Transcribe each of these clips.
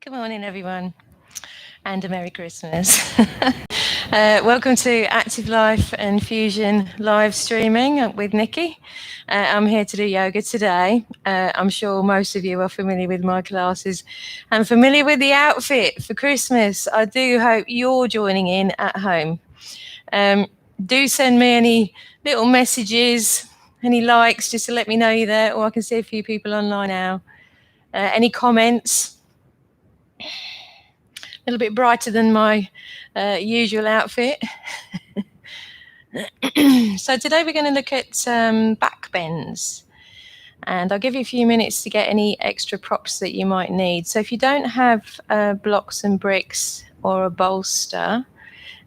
Good morning, everyone, and a Merry Christmas. Welcome to Active Life and Fusion live streaming with Nikki. I'm here to do yoga today. I'm sure most of you are familiar with my classes and familiar with the outfit for Christmas. I do hope you're joining in at home. Do send me any little messages, any likes, just to let me know you're there, or I can see a few people online now. Any comments? A little bit brighter than my usual outfit. So today we're going to look at back bends, and I'll give you a few minutes to get any extra props that you might need. So if you don't have blocks and bricks or a bolster,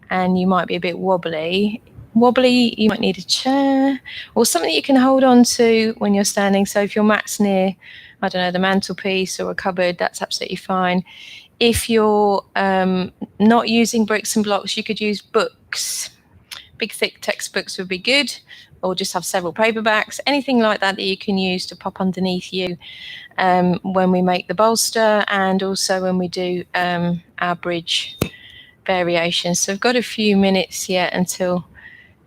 and you might be a bit wobbly, you might need a chair or something that you can hold on to when you're standing. So if your mat's near, I don't know, the mantelpiece or a cupboard, that's absolutely fine. If you're not using bricks and blocks, you could use books. Big, thick textbooks would be good, or just have several paperbacks, anything like that that you can use to pop underneath you when we make the bolster, and also when we do our bridge variations. So I've got a few minutes yet until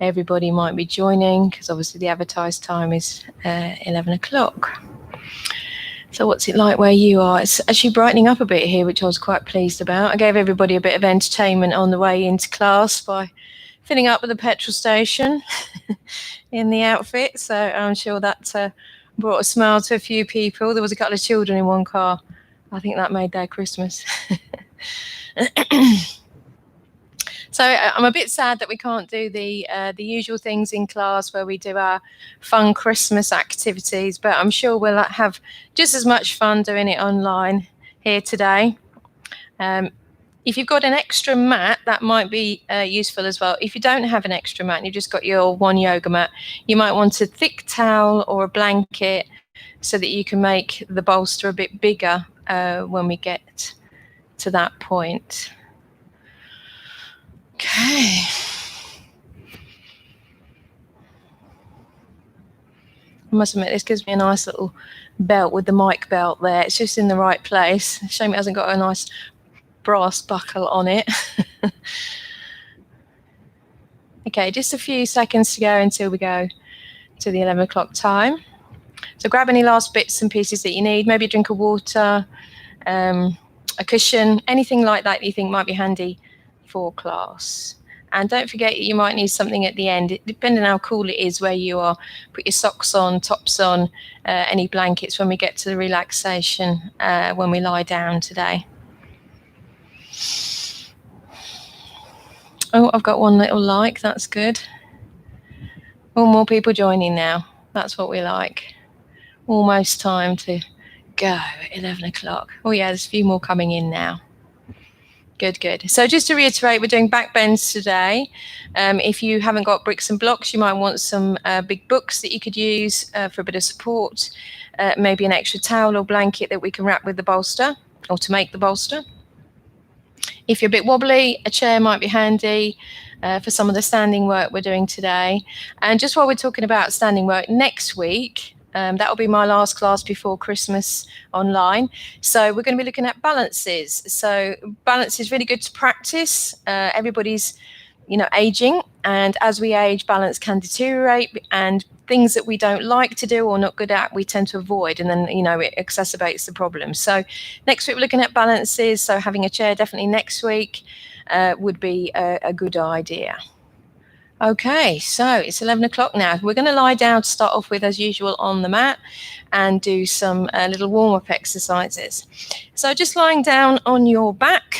everybody might be joining, because obviously the advertised time is 11 o'clock. So what's it like where you are? It's actually brightening up a bit here, which I was quite pleased about. I gave everybody a bit of entertainment on the way into class by filling up at the petrol station in the outfit. So I'm sure that brought a smile to a few people. There was a couple of children in one car. I think that made their Christmas. So I'm a bit sad that we can't do the usual things in class where we do our fun Christmas activities, but I'm sure we'll have just as much fun doing it online here today. If you've got an extra mat, that might be useful as well. If you don't have an extra mat and you've just got your one yoga mat, you might want a thick towel or a blanket so that you can make the bolster a bit bigger when we get to that point. Okay. I must admit, this gives me a nice little belt with the mic belt there. It's just in the right place. Shame it hasn't got a nice brass buckle on it. Okay, just a few seconds to go until we go to the 11 o'clock time. So grab any last bits and pieces that you need, maybe a drink of water, a cushion, anything like that you think might be handy for class. And don't forget, you might need something at the end, depending on how cool it is where you are. Put your socks on, tops on, any blankets when we get to the relaxation, when we lie down today. Oh, I've got one little like, that's good. Oh, more people joining now. That's what we like. Almost time to go at 11 o'clock. Oh yeah, there's a few more coming in now. Good. So just to reiterate, we're doing back bends today. If you haven't got bricks and blocks, you might want some big books that you could use for a bit of support. Maybe an extra towel or blanket that we can wrap with the bolster, or to make the bolster. If you're a bit wobbly, a chair might be handy for some of the standing work we're doing today. And just while we're talking about standing work, next week, that will be my last class before Christmas online. So we're going to be looking at balances. So balance is really good to practice. Everybody's, aging, and as we age, balance can deteriorate, and things that we don't like to do or not good at, we tend to avoid, and then it exacerbates the problem. So next week we're looking at balances. So having a chair definitely next week would be a good idea. Okay, so it's 11 o'clock now. We're going to lie down to start off with, as usual, on the mat and do some little warm-up exercises. So just lying down on your back.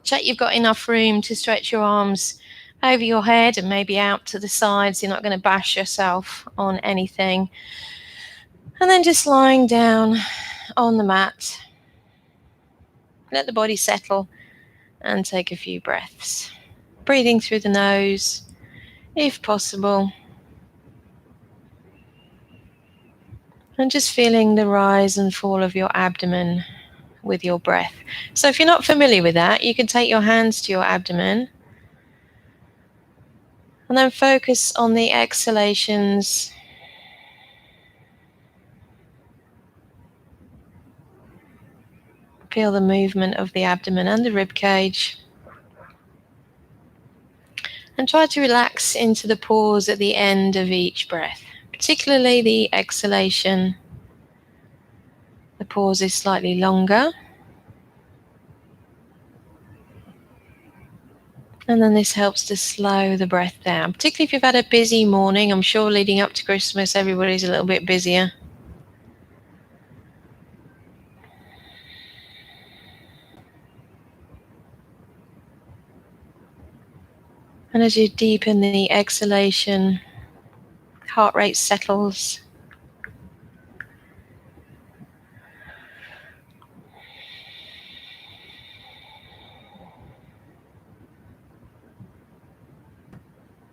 Check you've got enough room to stretch your arms over your head and maybe out to the sides. You're not going to bash yourself on anything. And then just lying down on the mat. Let the body settle and take a few breaths. Breathing through the nose, if possible. And just feeling the rise and fall of your abdomen with your breath. So if you're not familiar with that, you can take your hands to your abdomen and then focus on the exhalations. Feel the movement of the abdomen and the rib cage. And try to relax into the pause at the end of each breath, particularly the exhalation. The pause is slightly longer. And then this helps to slow the breath down, particularly if you've had a busy morning. I'm sure leading up to Christmas, everybody's a little bit busier. And as you deepen the exhalation, heart rate settles.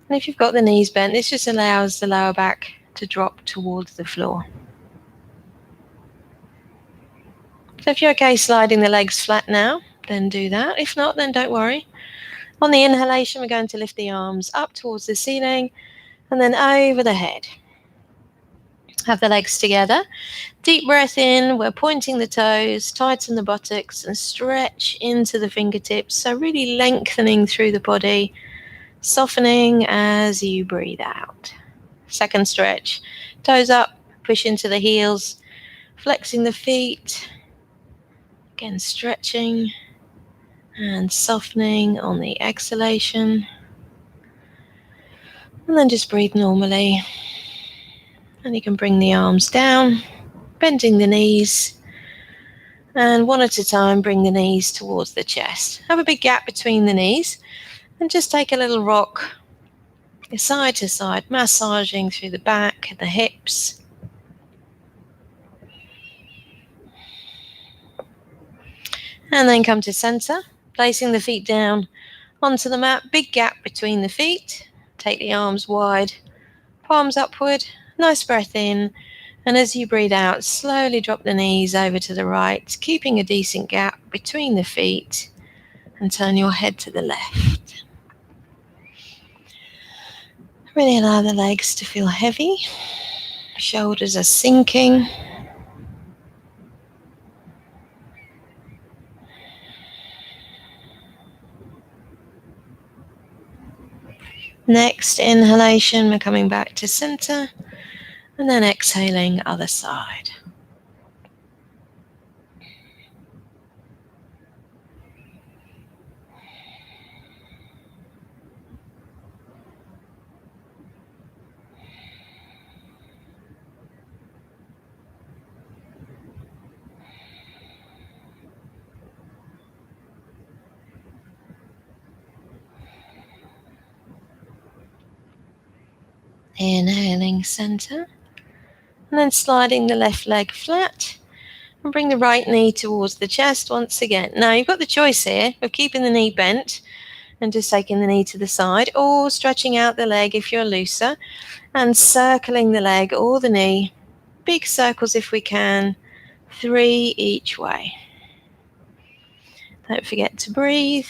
And if you've got the knees bent, this just allows the lower back to drop towards the floor. So if you're okay sliding the legs flat now, then do that. If not, then don't worry. On the inhalation, we're going to lift the arms up towards the ceiling and then over the head. Have the legs together. Deep breath in, we're pointing the toes, tighten the buttocks and stretch into the fingertips. So really lengthening through the body, softening as you breathe out. Second stretch, toes up, push into the heels, flexing the feet. Again, stretching and softening on the exhalation. And then just breathe normally. And you can bring the arms down, bending the knees. And one at a time, bring the knees towards the chest. Have a big gap between the knees. And just take a little rock side to side, massaging through the back and the hips. And then come to center, placing the feet down onto the mat. Big gap between the feet. Take the arms wide, palms upward. Nice breath in. And as you breathe out, slowly drop the knees over to the right, keeping a decent gap between the feet. And turn your head to the left. Really allow the legs to feel heavy. Shoulders are sinking. Next inhalation, we're coming back to center. And then exhaling other side. Inhaling center. And then sliding the left leg flat. And bring the right knee towards the chest once again. Now you've got the choice here of keeping the knee bent and just taking the knee to the side, or stretching out the leg if you're looser and circling the leg or the knee. Big circles if we can, 3 each way. Don't forget to breathe.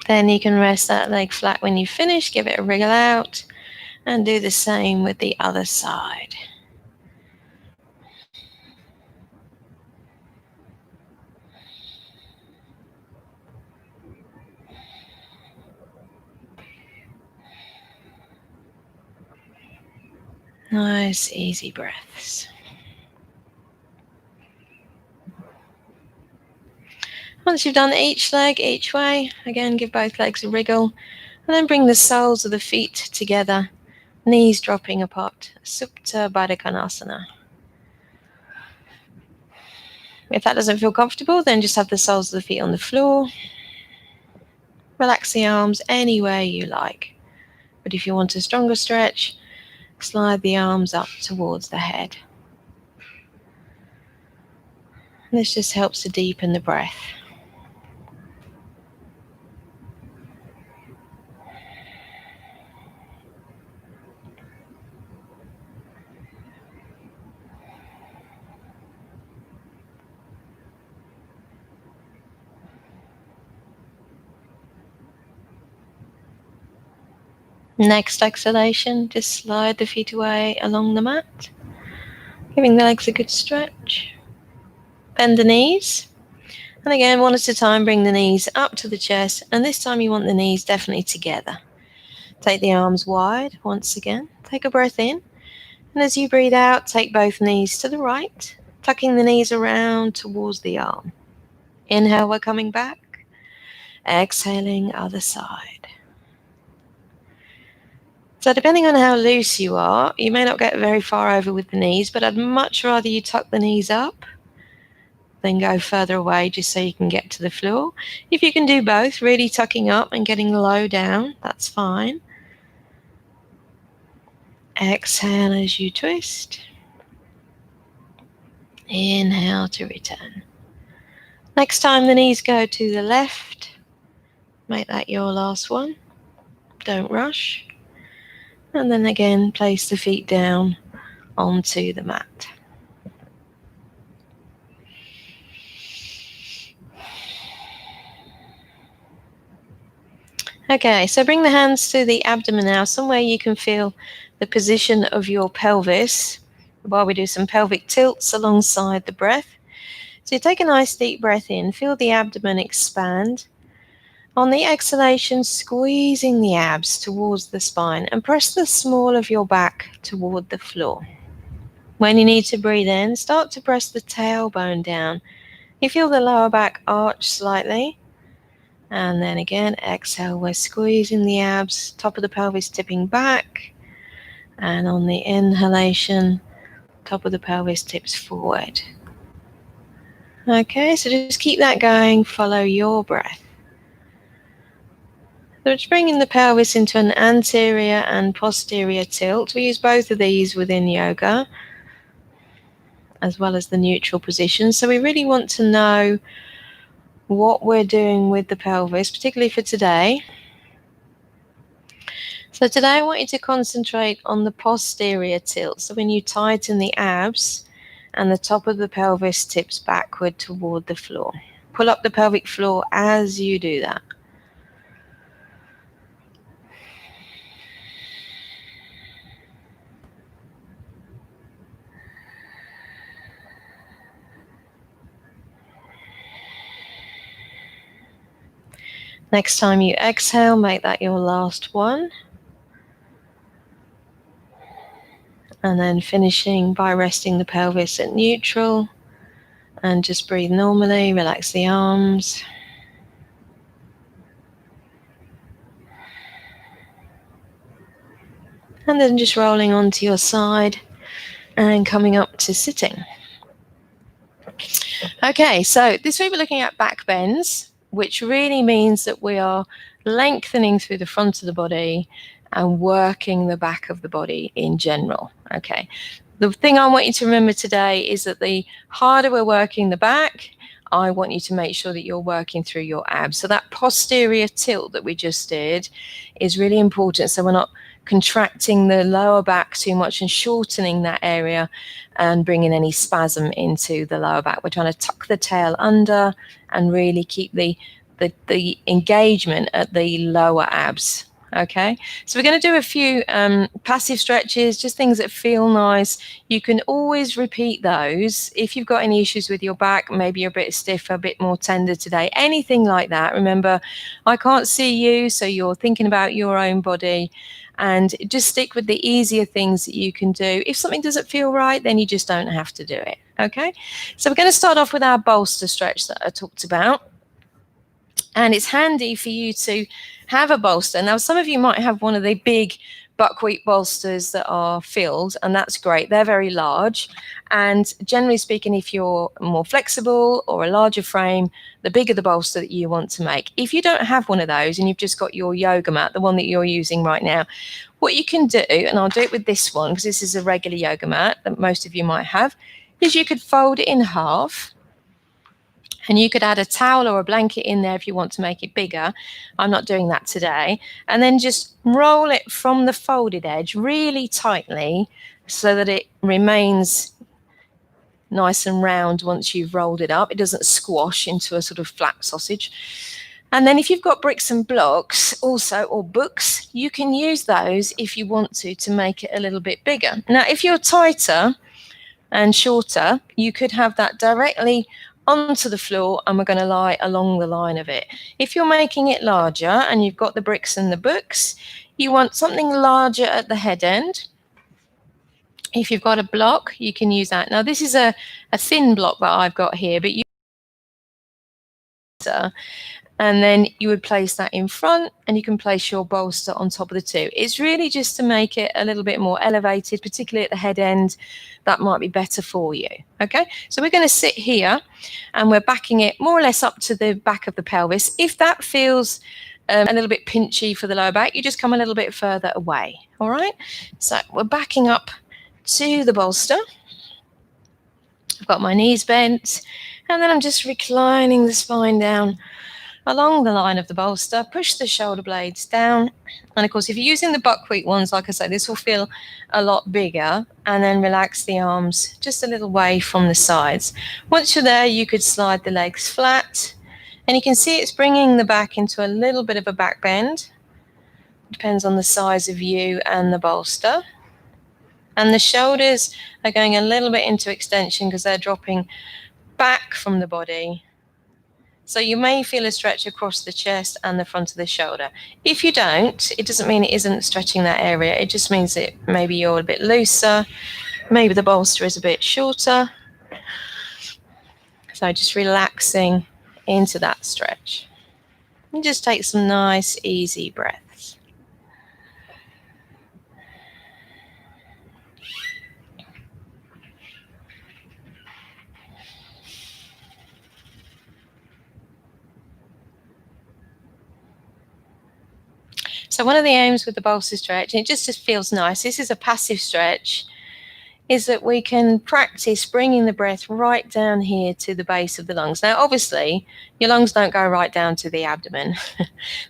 Then you can rest that leg flat when you finish, give it a wriggle out, and do the same with the other side. Nice, easy breaths. Once you've done each leg each way, again give both legs a wriggle, and then bring the soles of the feet together, knees dropping apart, Supta Baddha Konasana. If that doesn't feel comfortable, then just have the soles of the feet on the floor. Relax the arms any way you like. But if you want a stronger stretch, slide the arms up towards the head. And this just helps to deepen the breath. Next exhalation, just slide the feet away along the mat, giving the legs a good stretch. Bend the knees. And again, one at a time, bring the knees up to the chest. And this time you want the knees definitely together. Take the arms wide once again. Take a breath in. And as you breathe out, take both knees to the right, tucking the knees around towards the arm. Inhale, we're coming back. Exhaling, other side. So depending on how loose you are, you may not get very far over with the knees, but I'd much rather you tuck the knees up than go further away just so you can get to the floor. If you can do both, really tucking up and getting low down, that's fine. Exhale as you twist. Inhale to return. Next time the knees go to the left, make that your last one. Don't rush. And then again, place the feet down onto the mat. Okay, so bring the hands to the abdomen now, somewhere you can feel the position of your pelvis while we do some pelvic tilts alongside the breath. So you take a nice deep breath in, feel the abdomen expand. On the exhalation, squeezing the abs towards the spine and press the small of your back toward the floor. When you need to breathe in, start to press the tailbone down. You feel the lower back arch slightly. And then again, exhale, we're squeezing the abs, top of the pelvis tipping back. And on the inhalation, top of the pelvis tips forward. Okay, so just keep that going, follow your breath. So it's bringing the pelvis into an anterior and posterior tilt. We use both of these within yoga, as well as the neutral position. So we really want to know what we're doing with the pelvis, particularly for today. So today I want you to concentrate on the posterior tilt. So when you tighten the abs and the top of the pelvis tips backward toward the floor. Pull up the pelvic floor as you do that. Next time you exhale, make that your last one. And then finishing by resting the pelvis at neutral. And just breathe normally, relax the arms. And then just rolling onto your side and coming up to sitting. Okay, so this week we're looking at back bends, which really means that we are lengthening through the front of the body and working the back of the body in general. Okay, the thing I want you to remember today is that the harder we're working the back, I want you to make sure that you're working through your abs. So that posterior tilt that we just did is really important. So we're not contracting the lower back too much and shortening that area and bringing any spasm into the lower back. We're trying to tuck the tail under and really keep the engagement at the lower abs. Okay, so we're going to do a few passive stretches, just things that feel nice. You can always repeat those. If you've got any issues with your back, maybe you're a bit stiff, a bit more tender today, anything like that. Remember, I can't see you, so you're thinking about your own body. And just stick with the easier things that you can do. If something doesn't feel right, then you just don't have to do it. Okay, so we're going to start off with our bolster stretch that I talked about. And it's handy for you to have a bolster. Now, some of you might have one of the big buckwheat bolsters that are filled, and that's great. They're very large. And generally speaking, if you're more flexible or a larger frame, the bigger the bolster that you want to make. If you don't have one of those and you've just got your yoga mat, the one that you're using right now, what you can do, and I'll do it with this one because this is a regular yoga mat that most of you might have, is you could fold it in half. And you could add a towel or a blanket in there if you want to make it bigger. I'm not doing that today. And then just roll it from the folded edge really tightly so that it remains nice and round once you've rolled it up. It doesn't squash into a sort of flat sausage. And then if you've got bricks and blocks also, or books, you can use those if you want to make it a little bit bigger. Now, if you're tighter and shorter, you could have that directly onto the floor and we're going to lie along the line of it. If you're making it larger and you've got the bricks and the books, you want something larger at the head end. If you've got a block, you can use that. Now, this is a thin block that I've got here, but you and then you would place that in front and you can place your bolster on top of the two. It's really just to make it a little bit more elevated, particularly at the head end. That might be better for you. Okay, so we're going to sit here and we're backing it more or less up to the back of the pelvis. If that feels a little bit pinchy for the lower back, you just come a little bit further away. All right, so we're backing up to the bolster. I've got my knees bent and then I'm just reclining the spine down along the line of the bolster. Push the shoulder blades down, and of course if you're using the buckwheat ones, like I say, this will feel a lot bigger. And then relax the arms just a little way from the sides. Once you're there, you could slide the legs flat, and you can see it's bringing the back into a little bit of a back bend. Depends on the size of you and the bolster. And the shoulders are going a little bit into extension because they're dropping back from the body. So you may feel a stretch across the chest and the front of the shoulder. If you don't, it doesn't mean it isn't stretching that area. It just means that maybe you're a bit looser. Maybe the bolster is a bit shorter. So just relaxing into that stretch. And just take some nice, easy breaths. So one of the aims with the bolster stretch, and it just feels nice, this is a passive stretch, is that we can practice bringing the breath right down here to the base of the lungs. Now, obviously, your lungs don't go right down to the abdomen.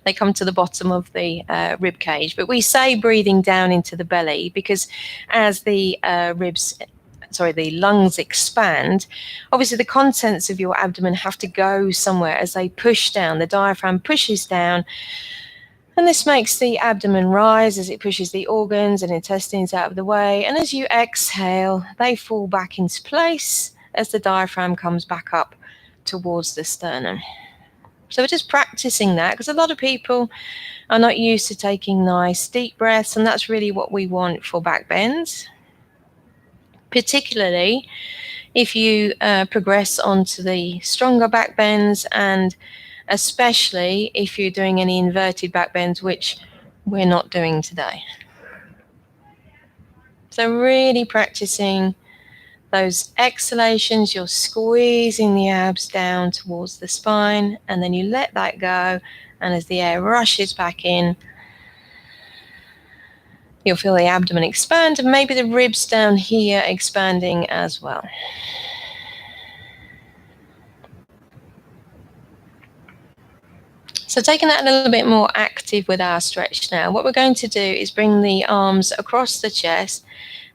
They come to the bottom of the rib cage. But we say breathing down into the belly because as the lungs expand, obviously the contents of your abdomen have to go somewhere as they push down. The diaphragm pushes down. And this makes the abdomen rise as it pushes the organs and intestines out of the way. And as you exhale, they fall back into place as the diaphragm comes back up towards the sternum. So we're just practicing that because a lot of people are not used to taking nice deep breaths, and that's really what we want for back bends, particularly if you progress onto the stronger back bends, and especially if you're doing any inverted back bends, which we're not doing today. So really practicing those exhalations, you're squeezing the abs down towards the spine, and then you let that go, and as the air rushes back in, you'll feel the abdomen expand, and maybe the ribs down here expanding as well. So taking that a little bit more active with our stretch now, what we're going to do is bring the arms across the chest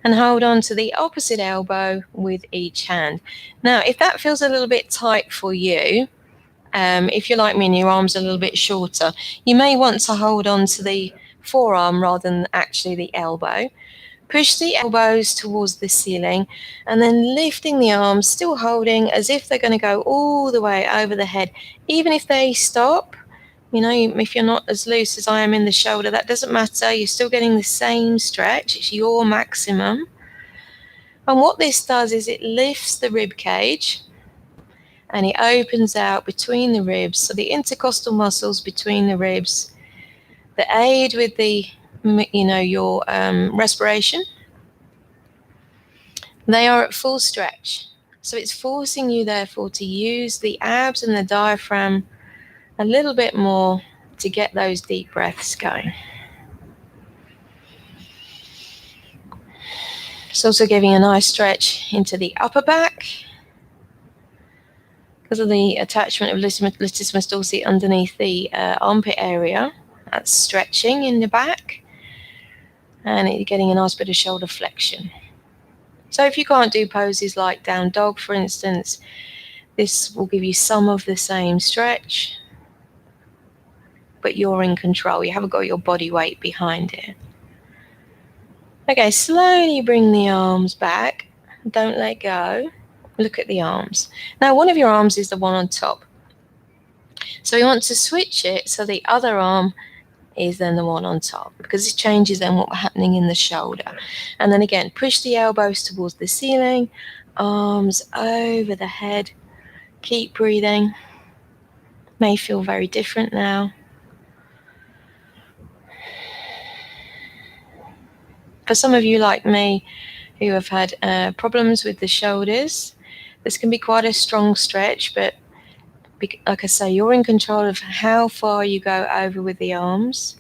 and hold on to the opposite elbow with each hand. Now, if that feels a little bit tight for you, if you're like me and your arms are a little bit shorter, you may want to hold on to the forearm rather than actually the elbow. Push the elbows towards the ceiling and then lifting the arms, still holding as if they're going to go all the way over the head. Even if they stop, you know, if you're not as loose as I am in the shoulder, that doesn't matter. You're still getting the same stretch. It's your maximum. And what this does is it lifts the rib cage and it opens out between the ribs. So the intercostal muscles between the ribs, that aid with the, your respiration, they are at full stretch. So it's forcing you, therefore, to use the abs and the diaphragm a little bit more to get those deep breaths going. It's also giving a nice stretch into the upper back because of the attachment of latissimus dorsi underneath the armpit area. That's stretching in the back, and you're getting a nice bit of shoulder flexion. So if you can't do poses like down dog, for instance, this will give you some of the same stretch. but you're in control. You haven't got your body weight behind it. Okay, slowly bring the arms back. Don't let go. Look at the arms. Now, one of your arms is the one on top. So we want to switch it so the other arm is then the one on top, because it changes then what's happening in the shoulder. And then again, push the elbows towards the ceiling, arms over the head. Keep breathing. May feel very different now. For some of you like me who have had problems with the shoulders, this can be quite a strong stretch, but like I say, you're in control of how far you go over with the arms.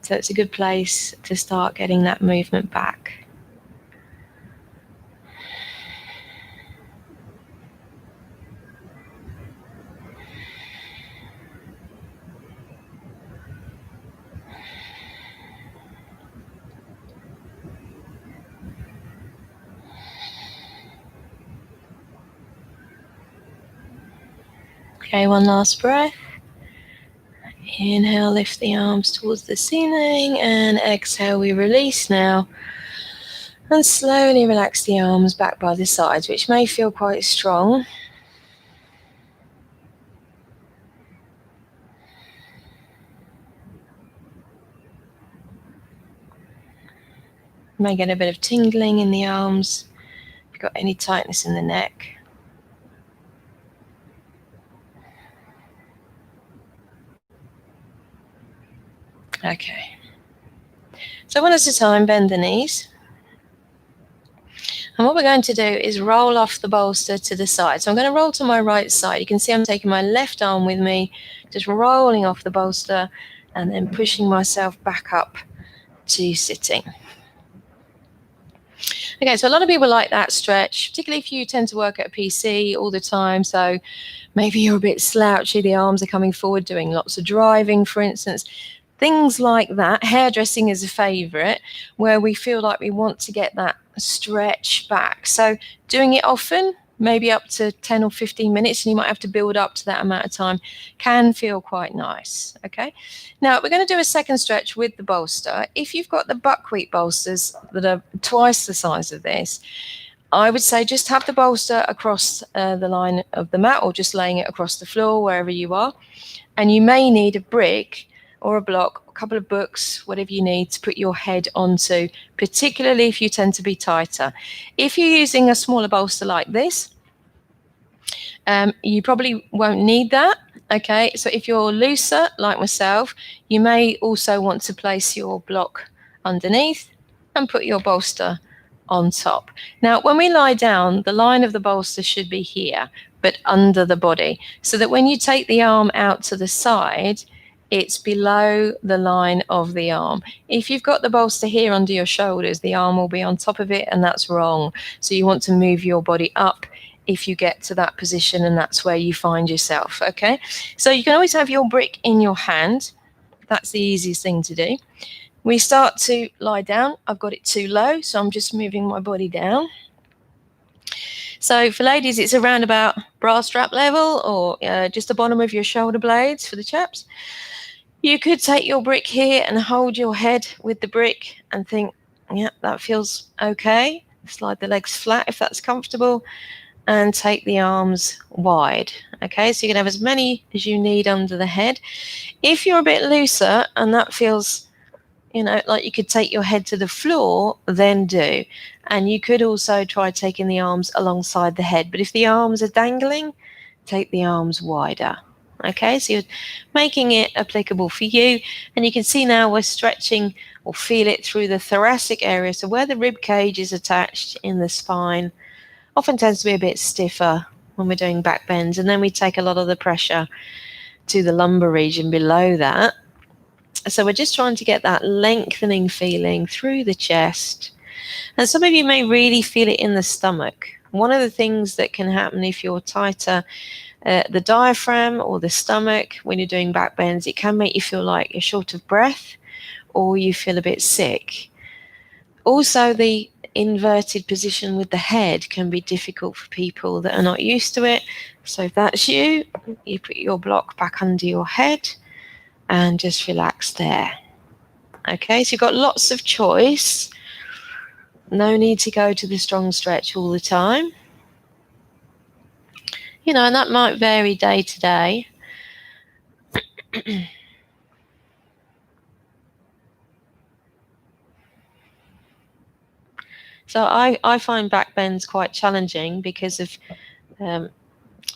So it's a good place to start getting that movement back. Okay, one last breath. Inhale, lift the arms towards the ceiling, and exhale, we release now. And slowly relax the arms back by the sides, which may feel quite strong. You may get a bit of tingling in the arms if you've got any tightness in the neck. Okay. So one at a time, bend the knees. And what we're going to do is roll off the bolster to the side. So I'm going to roll to my right side. You can see I'm taking my left arm with me, just rolling off the bolster and then pushing myself back up to sitting. Okay, so a lot of people like that stretch, particularly if you tend to work at a PC all the time. So maybe you're a bit slouchy, the arms are coming forward, doing lots of driving, for instance. Things like that. Hairdressing is a favorite, where we feel like we want to get that stretch back. So doing it often, maybe up to 10 or 15 minutes, and you might have to build up to that amount of time, can feel quite nice. Okay. Now we're going to do a second stretch with the bolster. If you've got the buckwheat bolsters that are twice the size of this, I would say just have the bolster across the line of the mat, or just laying it across the floor wherever you are. And you may need a brick or a block, a couple of books, whatever you need to put your head onto, particularly if you tend to be tighter. If you're using a smaller bolster like this, you probably won't need that. Okay, so if you're looser like myself, you may also want to place your block underneath and put your bolster on top. Now, when we lie down, the line of the bolster should be here, but under the body, so that when you take the arm out to the side, it's below the line of the arm. If you've got the bolster here under your shoulders, the arm will be on top of it, and that's wrong. So you want to move your body up if you get to that position, and that's where you find yourself. Okay, so you can always have your brick in your hand. That's the easiest thing to do. We start to lie down. I've got it too low, so I'm just moving my body down. So for ladies, it's around about bra strap level, or just the bottom of your shoulder blades for the chaps. You could take your brick here and hold your head with the brick and think, yeah, that feels okay. Slide the legs flat if that's comfortable, and take the arms wide. Okay, so you can have as many as you need under the head. If you're a bit looser and that feels, like you could take your head to the floor, then do. And you could also try taking the arms alongside the head. But if the arms are dangling, take the arms wider. Okay, so you're making it applicable for you. And you can see now we're stretching, or feel it, through the thoracic area. So where the rib cage is attached in the spine often tends to be a bit stiffer when we're doing back bends. And then we take a lot of the pressure to the lumbar region below that. So we're just trying to get that lengthening feeling through the chest. And some of you may really feel it in the stomach. One of the things that can happen if you're tighter, the diaphragm or the stomach, when you're doing back bends, it can make you feel like you're short of breath, or you feel a bit sick. Also, the inverted position with the head can be difficult for people that are not used to it. So if that's you, you put your block back under your head and just relax there. Okay, so you've got lots of choice. No need to go to the strong stretch all the time. You know, and that might vary day to day. So I find back bends quite challenging because of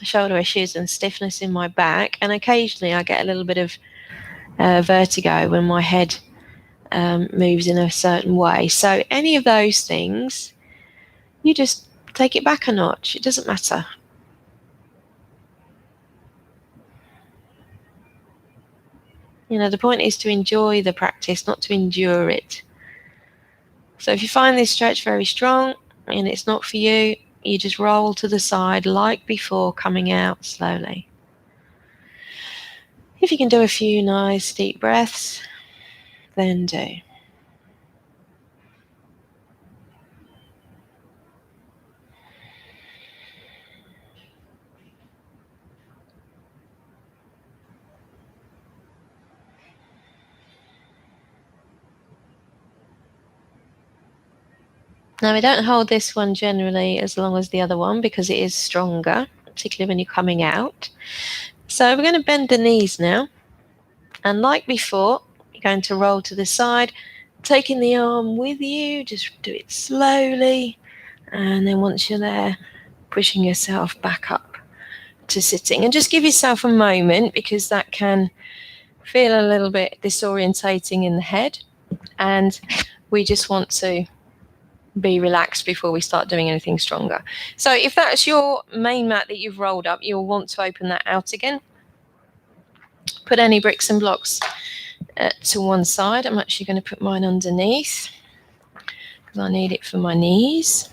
shoulder issues and stiffness in my back, and occasionally I get a little bit of vertigo when my head moves in a certain way. So any of those things, you just take it back a notch. It doesn't matter. You know, the point is to enjoy the practice, not to endure it. So if you find this stretch very strong and it's not for you, you just roll to the side like before, coming out slowly. If you can do a few nice deep breaths, then do. Now, we don't hold this one generally as long as the other one because it is stronger, particularly when you're coming out. So we're going to bend the knees now. And like before, you're going to roll to the side, taking the arm with you, just do it slowly. And then once you're there, pushing yourself back up to sitting. And just give yourself a moment because that can feel a little bit disorientating in the head. And we just want to be relaxed before we start doing anything stronger. So if that's your main mat that you've rolled up, you'll want to open that out again. Put any bricks and blocks to one side. I'm actually going to put mine underneath because I need it for my knees.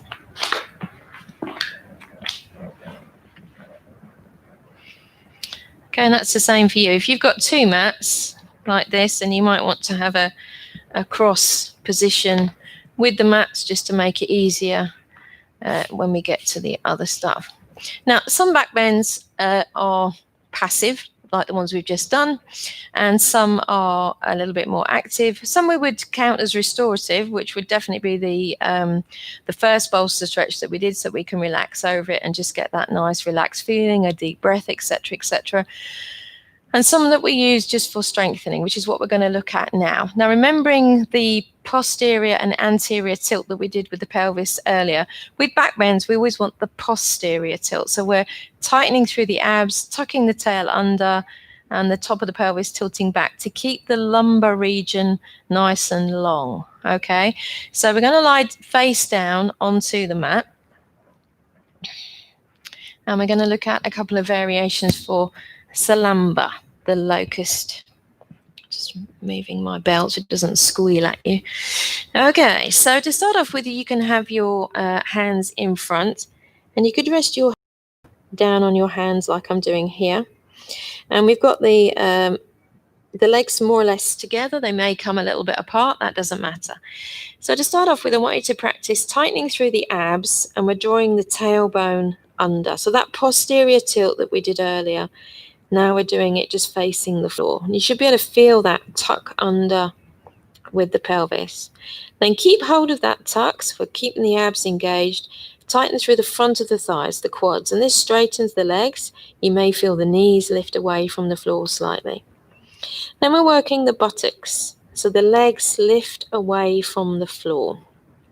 Okay, and that's the same for you. If you've got two mats like this, then you might want to have a cross position with the mats just to make it easier when we get to the other stuff. Now, some back bends are passive, like the ones we've just done, and some are a little bit more active. Some we would count as restorative, which would definitely be the first bolster stretch that we did, so we can relax over it and just get that nice relaxed feeling, a deep breath, etc., etc. And some that we use just for strengthening, which is what we're going to look at now. Now, remembering the posterior and anterior tilt that we did with the pelvis earlier, with back bends, we always want the posterior tilt. So we're tightening through the abs, tucking the tail under, and the top of the pelvis tilting back to keep the lumbar region nice and long. Okay, so we're going to lie face down onto the mat. And we're going to look at a couple of variations for Salamba, the locust. Just moving my belt so it doesn't squeal at you. Okay, so to start off with, you can have your hands in front, and you could rest your down on your hands like I'm doing here. And we've got the legs more or less together. They may come a little bit apart. That doesn't matter. So to start off with, I want you to practice tightening through the abs, and we're drawing the tailbone under. So that posterior tilt that we did earlier, now we're doing it just facing the floor. And you should be able to feel that tuck under with the pelvis. Then keep hold of that tuck, so we're keeping the abs engaged. Tighten through the front of the thighs, the quads, and this straightens the legs. You may feel the knees lift away from the floor slightly. Then we're working the buttocks, so the legs lift away from the floor.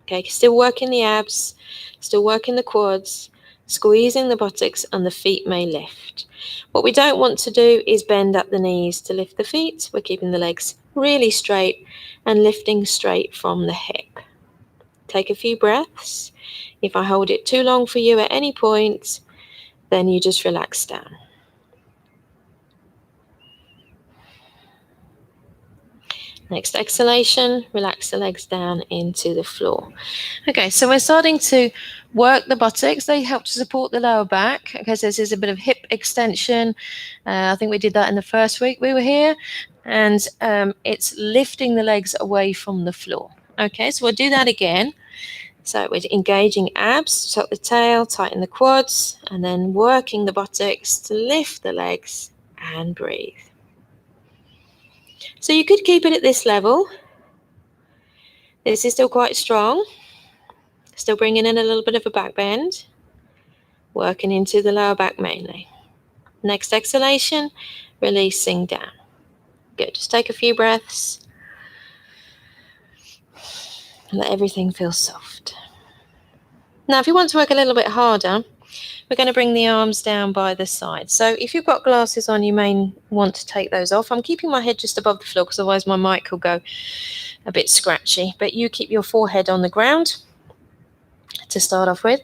Okay, still working the abs, still working the quads, squeezing the buttocks, and the feet may lift. What we don't want to do is bend at the knees to lift the feet. We're keeping the legs really straight and lifting straight from the hip. Take a few breaths. If I hold it too long for you at any point, then you just relax down. Next exhalation, relax the legs down into the floor. Okay, so we're starting to work the buttocks. They help to support the lower back. Okay, so this is a bit of hip extension. I think we did that in the first week we were here. And it's lifting the legs away from the floor. Okay, so we'll do that again. So we're engaging abs, tuck the tail, tighten the quads, and then working the buttocks to lift the legs and breathe. So you could keep it at this level. This is still quite strong. Still bringing in a little bit of a back bend. Working into the lower back mainly. Next exhalation, releasing down. Good. Just take a few breaths. And let everything feel soft. Now, if you want to work a little bit harder, we're going to bring the arms down by the side. So if you've got glasses on, you may want to take those off. I'm keeping my head just above the floor because otherwise my mic will go a bit scratchy. But you keep your forehead on the ground to start off with.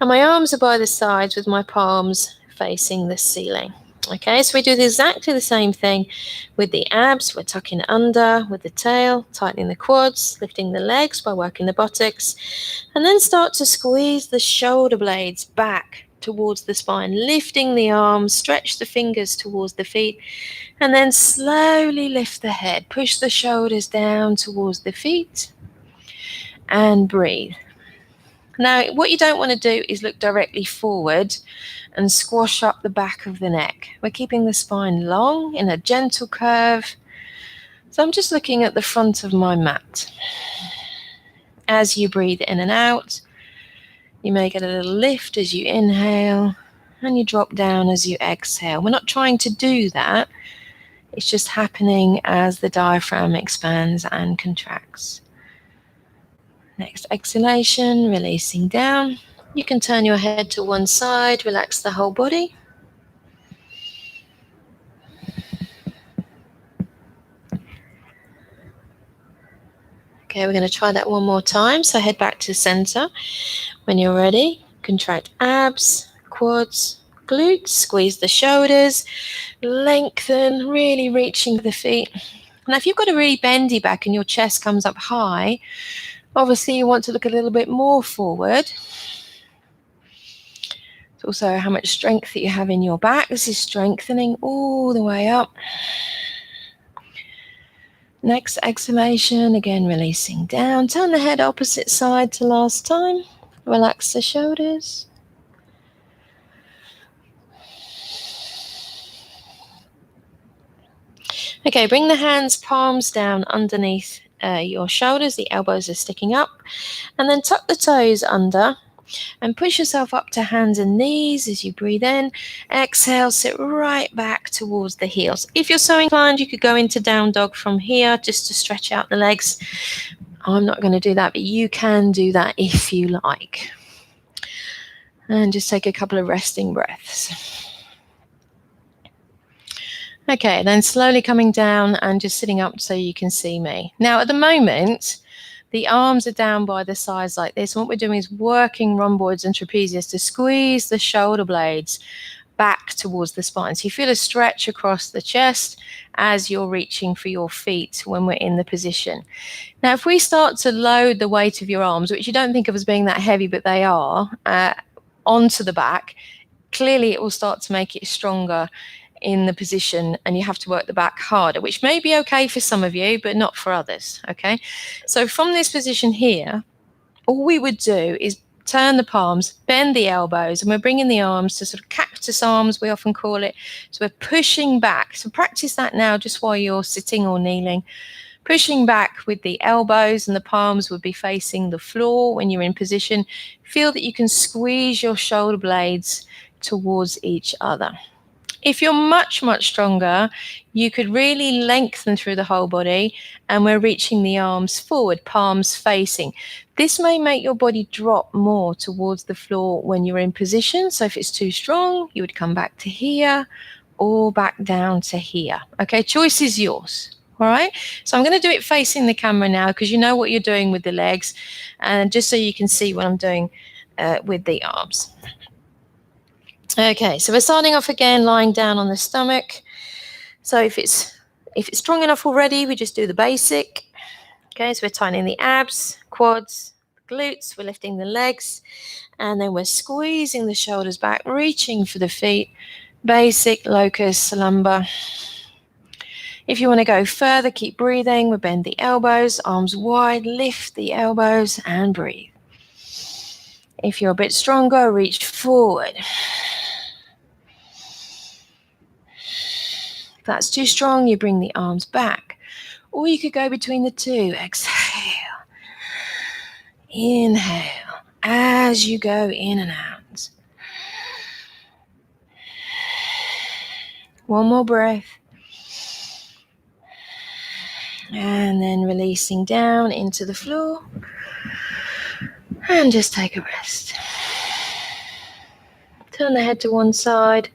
And my arms are by the sides with my palms facing the ceiling. Okay, so we do exactly the same thing with the abs. We're tucking under with the tail, tightening the quads, lifting the legs by working the buttocks, and then start to squeeze the shoulder blades back towards the spine, lifting the arms, stretch the fingers towards the feet, and then slowly lift the head, push the shoulders down towards the feet, and breathe. Now, what you don't want to do is look directly forward and squash up the back of the neck. We're keeping the spine long in a gentle curve. So I'm just looking at the front of my mat. As you breathe in and out, you may get a little lift as you inhale, and you drop down as you exhale. We're not trying to do that. It's just happening as the diaphragm expands and contracts. Next exhalation, releasing down. You can turn your head to one side, relax the whole body. Okay, we're going to try that one more time. So head back to center. When you're ready, contract abs, quads, glutes, squeeze the shoulders, lengthen, really reaching the feet. Now, if you've got a really bendy back and your chest comes up high, obviously you want to look a little bit more forward. It's also how much strength that you have in your back. This is strengthening all the way up. Next exhalation, again releasing down. Turn the head opposite side to last time. Relax the shoulders. Okay, bring the hands, palms down underneath your shoulders. The elbows are sticking up. And then tuck the toes under and push yourself up to hands and knees as you breathe in. Exhale, sit right back towards the heels. If you're so inclined, you could go into down dog from here just to stretch out the legs. I'm not going to do that, but you can do that if you like. And just take a couple of resting breaths. Okay, then slowly coming down and just sitting up so you can see me. Now, at the moment, the arms are down by the sides like this. And what we're doing is working rhomboids and trapezius to squeeze the shoulder blades back towards the spine. So you feel a stretch across the chest as you're reaching for your feet when we're in the position. Now, if we start to load the weight of your arms, which you don't think of as being that heavy, but they are, onto the back, clearly it will start to make it stronger in the position, and you have to work the back harder, which may be okay for some of you, but not for others, okay? So from this position here, all we would do is turn the palms, bend the elbows, and we're bringing the arms to sort of cactus arms, we often call it. So we're pushing back. So practice that now just while you're sitting or kneeling. Pushing back with the elbows, and the palms would be facing the floor when you're in position. Feel that you can squeeze your shoulder blades towards each other. If you're much, much stronger, you could really lengthen through the whole body, and we're reaching the arms forward, palms facing. This may make your body drop more towards the floor when you're in position. So if it's too strong, you would come back to here or back down to here. Okay, choice is yours. All right, so I'm going to do it facing the camera now because you know what you're doing with the legs, and just so you can see what I'm doing with the arms. Okay, so we're starting off again lying down on the stomach. So if it's strong enough already, we just do the basic. Okay, so we're tightening the abs, quads, glutes, we're lifting the legs, and then we're squeezing the shoulders back, reaching for the feet. Basic, locust, lumbar. If you want to go further, keep breathing. We bend the elbows, arms wide, lift the elbows and breathe. If you're a bit stronger, reach forward. If that's too strong, you bring the arms back. Or you could go between the two. Exhale. Inhale as you go in and out. One more breath. And then releasing down into the floor. And just take a rest. Turn the head to one side.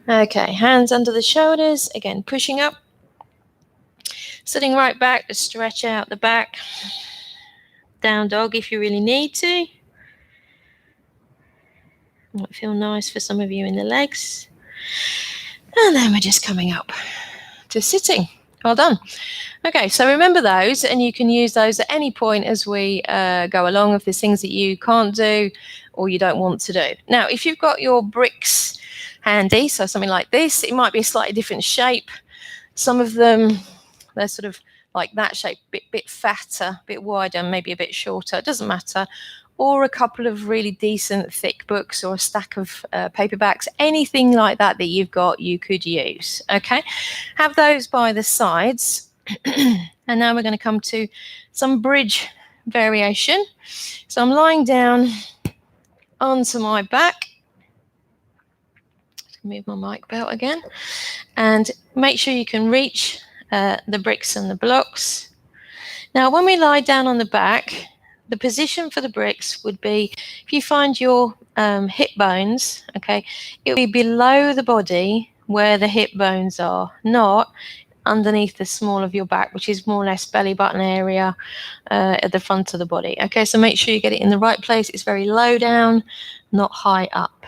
Okay, hands under the shoulders. Again, pushing up. Sitting right back to stretch out the back. Down dog if you really need to. Might feel nice for some of you in the legs. And then we're just coming up to sitting. Well done. Okay, so remember those, and you can use those at any point as we go along if there's things that you can't do or you don't want to do. Now, if you've got your bricks handy, so something like this, it might be a slightly different shape. Some of them, they're sort of like that shape, bit fatter, bit wider, maybe a bit shorter, it doesn't matter. Or a couple of really decent thick books or a stack of paperbacks, anything like that that you've got, you could use, okay? Have those by the sides. And now we're going to come to some bridge variation. So I'm lying down onto my back. Just move my mic belt again. And make sure you can reach the bricks and the blocks. Now, when we lie down on the back, the position for the bricks would be, if you find your hip bones, okay, it will be below the body where the hip bones are, not underneath the small of your back, which is more or less belly button area at the front of the body. Okay, so make sure you get it in the right place. It's very low down, not high up.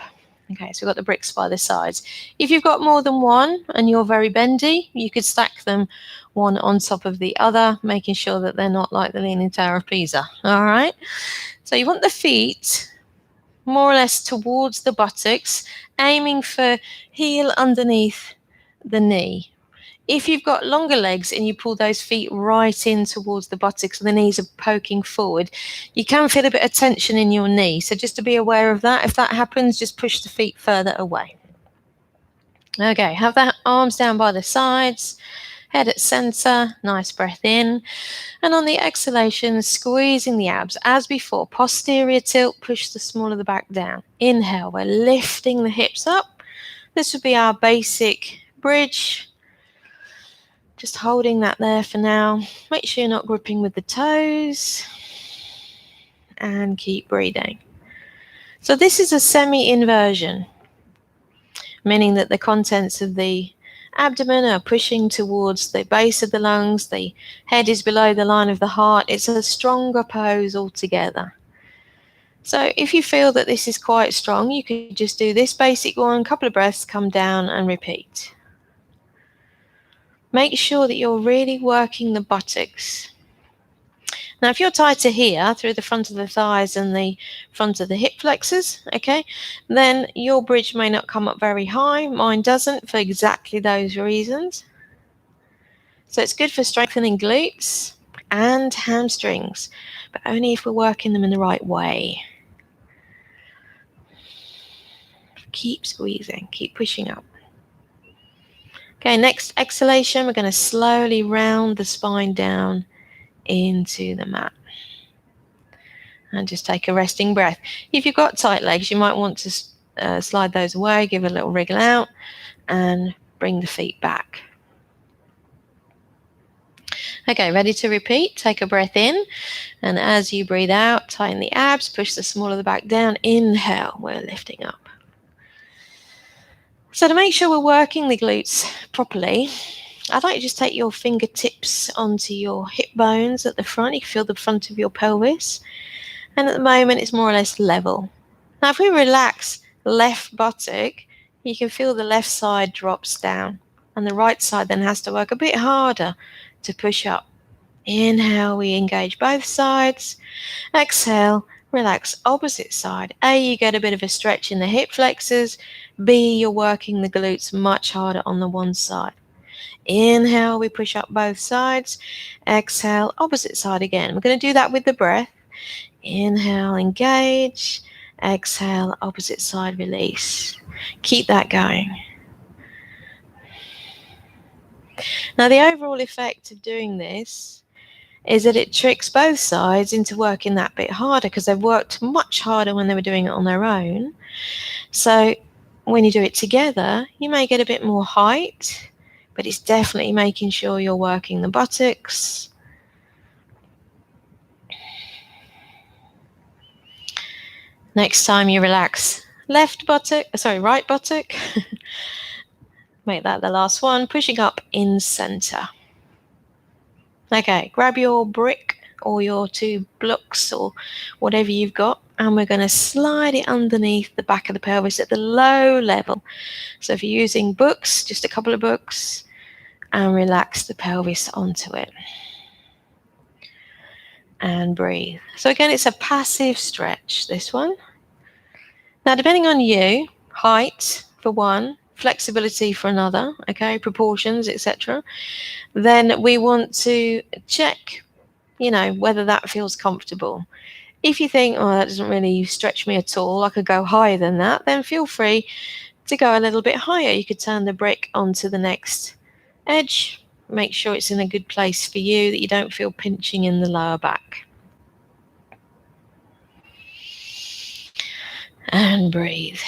Okay, so we've got the bricks by the sides. If you've got more than one and you're very bendy, you could stack them one on top of the other, making sure that they're not like the Leaning Tower of Pisa. All right, so you want the feet more or less towards the buttocks, aiming for heel underneath the knee. If you've got longer legs and you pull those feet right in towards the buttocks and the knees are poking forward, you can feel a bit of tension in your knee. So just to be aware of that, if that happens, just push the feet further away. Okay, have the arms down by the sides, head at center, nice breath in. And on the exhalation, squeezing the abs. As before, posterior tilt, push the small of the back down. Inhale, we're lifting the hips up. This would be our basic bridge. Just holding that there for now. Make sure you're not gripping with the toes. And keep breathing. So this is a semi-inversion, meaning that the contents of the abdomen are pushing towards the base of the lungs. The head is below the line of the heart. It's a stronger pose altogether. So if you feel that this is quite strong, you could just do this basic one, couple of breaths, come down and repeat. Make sure that you're really working the buttocks. Now, if you're tighter here through the front of the thighs and the front of the hip flexors, okay, then your bridge may not come up very high. Mine doesn't for exactly those reasons. So it's good for strengthening glutes and hamstrings, but only if we're working them in the right way. Keep squeezing, keep pushing up. Okay, next exhalation, we're going to slowly round the spine down into the mat. And just take a resting breath. If you've got tight legs, you might want to slide those away, give a little wriggle out, and bring the feet back. Okay, ready to repeat? Take a breath in, and as you breathe out, tighten the abs, push the small of the back down. Inhale, we're lifting up. So to make sure we're working the glutes properly, I'd like you to just take your fingertips onto your hip bones at the front. You can feel the front of your pelvis. And at the moment, it's more or less level. Now, if we relax left buttock, you can feel the left side drops down. And the right side then has to work a bit harder to push up. Inhale, we engage both sides. Exhale, relax opposite side. A, you get a bit of a stretch in the hip flexors. B, you're working the glutes much harder on the one side. Inhale, we push up both sides. Exhale, opposite side again. We're going to do that with the breath. Inhale, engage. Exhale, opposite side, release. Keep that going. Now, the overall effect of doing this is that it tricks both sides into working that bit harder, because they've worked much harder when they were doing it on their own. So when you do it together, you may get a bit more height, but it's definitely making sure you're working the buttocks. Next time you relax right buttock. Make that the last one, pushing up in center. Okay, grab your brick or your 2 blocks or whatever you've got, and we're going to slide it underneath the back of the pelvis at the low level. So if you're using books, just a couple of books, and relax the pelvis onto it. And breathe. So again, it's a passive stretch, this one. Now, depending on you, height for one, flexibility for another, okay, proportions, etc., then we want to check, whether that feels comfortable. If you think, oh, that doesn't really stretch me at all, I could go higher than that, then feel free to go a little bit higher. You could turn the brick onto the next edge. Make sure it's in a good place for you, that you don't feel pinching in the lower back. And breathe.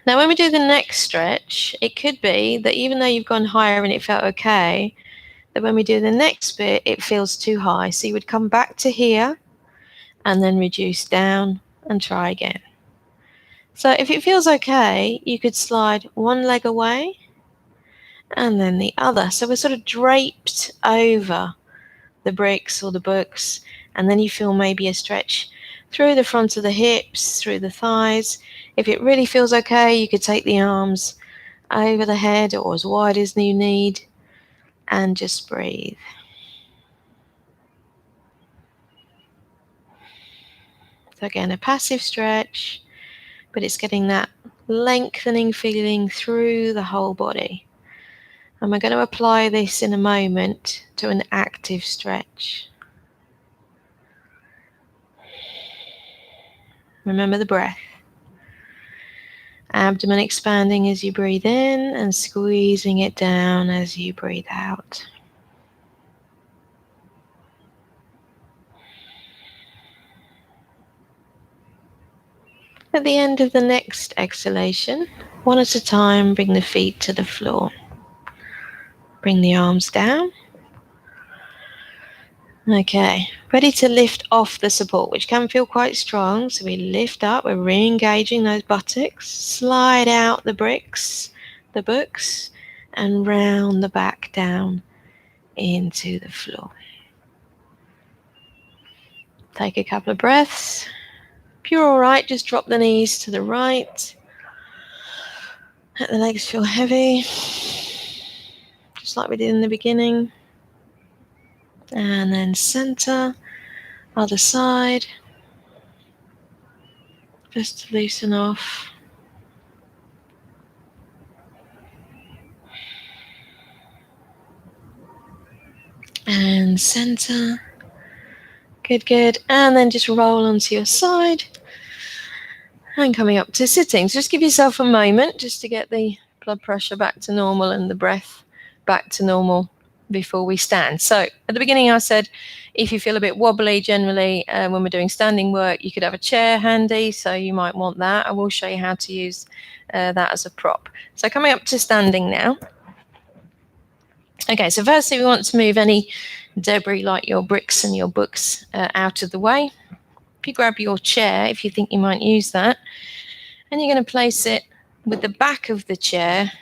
Now, when we do the next stretch, it could be that even though you've gone higher and it felt okay, that when we do the next bit, it feels too high. So you would come back to here and then reduce down and try again. So if it feels okay, you could slide one leg away and then the other. So we're sort of draped over the bricks or the books, and then you feel maybe a stretch through the front of the hips, through the thighs. If it really feels okay, you could take the arms over the head or as wide as you need, and just breathe. So again, a passive stretch, but it's getting that lengthening feeling through the whole body. And we're going to apply this in a moment to an active stretch. Remember the breath. Abdomen expanding as you breathe in and squeezing it down as you breathe out. At the end of the next exhalation, one at a time, bring the feet to the floor. Bring the arms down. Okay, ready to lift off the support, which can feel quite strong. So we lift up, we're re-engaging those buttocks, slide out the bricks, the books, and round the back down into the floor. Take a couple of breaths. If you're all right, just drop the knees to the right. Let the legs feel heavy, just like we did in the beginning. And then center, other side, just to loosen off. And center. Good, good. And then just roll onto your side. And coming up to sitting. So just give yourself a moment just to get the blood pressure back to normal and the breath back to normal before we stand. So at the beginning I said, if you feel a bit wobbly generally when we're doing standing work, you could have a chair handy, so you might want that. I will show you how to use that as a prop. So coming up to standing now. Okay, so firstly we want to move any debris like your bricks and your books out of the way. If you grab your chair, if you think you might use that, and you're going to place it with the back of the chair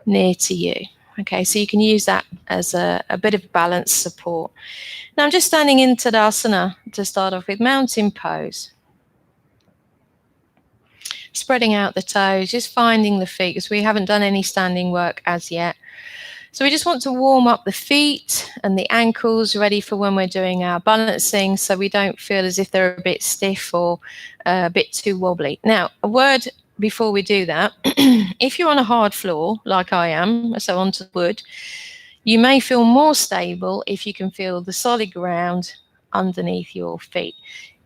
near to you. Okay, so you can use that as a bit of balance support. Now I'm just standing in Tadasana to start off with, mountain pose. Spreading out the toes, just finding the feet, because we haven't done any standing work as yet. So we just want to warm up the feet and the ankles, ready for when we're doing our balancing, so we don't feel as if they're a bit stiff or a bit too wobbly. Now, a word before we do that, if you're on a hard floor, like I am, so onto wood, you may feel more stable if you can feel the solid ground underneath your feet.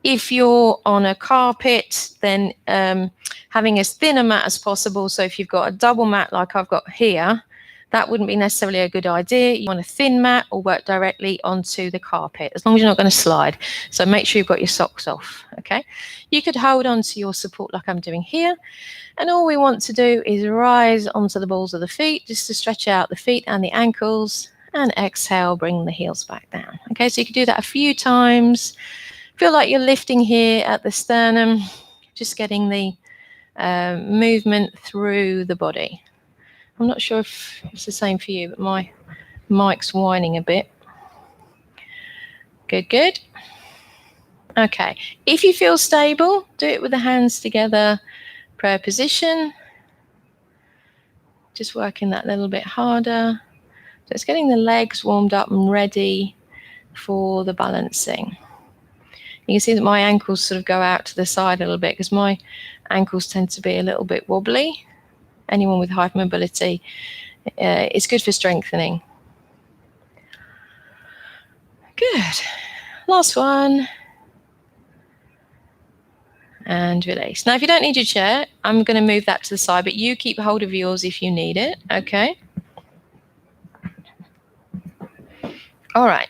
If you're on a carpet, then having as thin a mat as possible. So if you've got a double mat like I've got here, that wouldn't be necessarily a good idea. You want a thin mat or work directly onto the carpet, as long as you're not going to slide. So make sure you've got your socks off, okay? You could hold on to your support like I'm doing here. And all we want to do is rise onto the balls of the feet, just to stretch out the feet and the ankles, and exhale, bring the heels back down. Okay, so you can do that a few times. Feel like you're lifting here at the sternum, just getting the movement through the body. I'm not sure if it's the same for you, but my mic's whining a bit. Good, good. Okay, if you feel stable, do it with the hands together, prayer position. Just working that a little bit harder. So it's getting the legs warmed up and ready for the balancing. You can see that my ankles sort of go out to the side a little bit because my ankles tend to be a little bit wobbly. Anyone with hypermobility, it's good for strengthening. Good. Last one. And release. Now, if you don't need your chair, I'm going to move that to the side, but you keep hold of yours if you need it, okay? All right.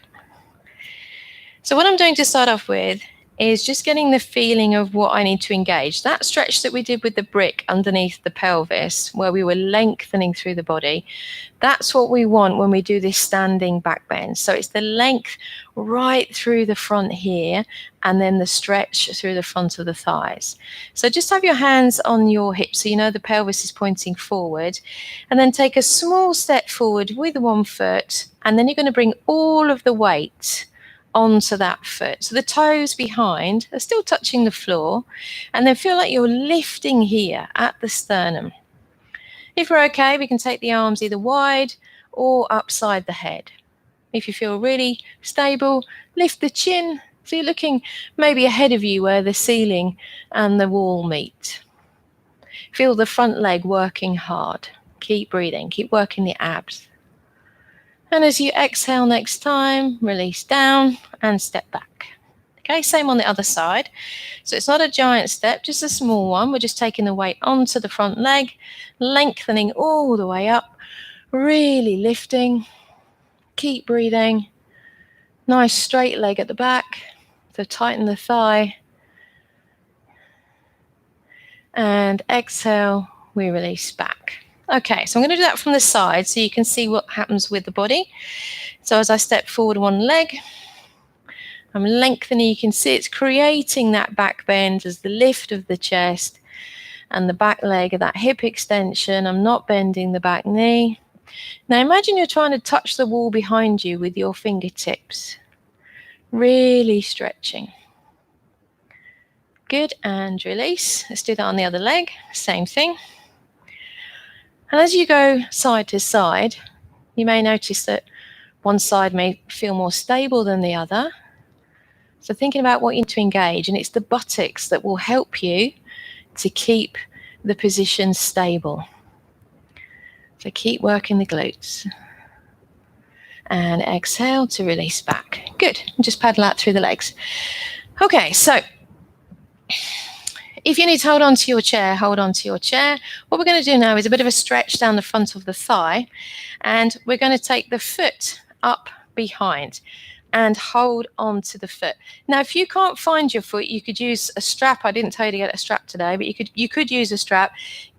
So what I'm doing to start off with is just getting the feeling of what I need to engage. That stretch that we did with the brick underneath the pelvis, where we were lengthening through the body, that's what we want when we do this standing back bend. So it's the length right through the front here, and then the stretch through the front of the thighs. So just have your hands on your hips so you know the pelvis is pointing forward, and then take a small step forward with one foot, and then you're going to bring all of the weight onto that foot. So the toes behind are still touching the floor, and then feel like you're lifting here at the sternum. If we're okay, we can take the arms either wide or upside the head. If you feel really stable, lift the chin. So you're looking maybe ahead of you where the ceiling and the wall meet. Feel the front leg working hard. Keep breathing, keep working the abs. And as you exhale next time, release down and step back. Okay, same on the other side. So it's not a giant step, just a small one. We're just taking the weight onto the front leg, lengthening all the way up, really lifting. Keep breathing. Nice straight leg at the back. So tighten the thigh. And exhale, we release back. Okay, so I'm going to do that from the side so you can see what happens with the body. So as I step forward one leg, I'm lengthening. You can see it's creating that back bend as the lift of the chest and the back leg of that hip extension. I'm not bending the back knee. Now imagine you're trying to touch the wall behind you with your fingertips. Really stretching. Good, and release. Let's do that on the other leg. Same thing. And as you go side to side, you may notice that one side may feel more stable than the other. So thinking about what you need to engage, and it's the buttocks that will help you to keep the position stable. So keep working the glutes. And exhale to release back. Good. And just paddle out through the legs. Okay, so if you need to hold on to your chair, hold on to your chair. What we're going to do now is a bit of a stretch down the front of the thigh, and we're going to take the foot up behind and hold on to the foot. Now, if you can't find your foot, you could use a strap. I didn't tell you to get a strap today, but you could use a strap.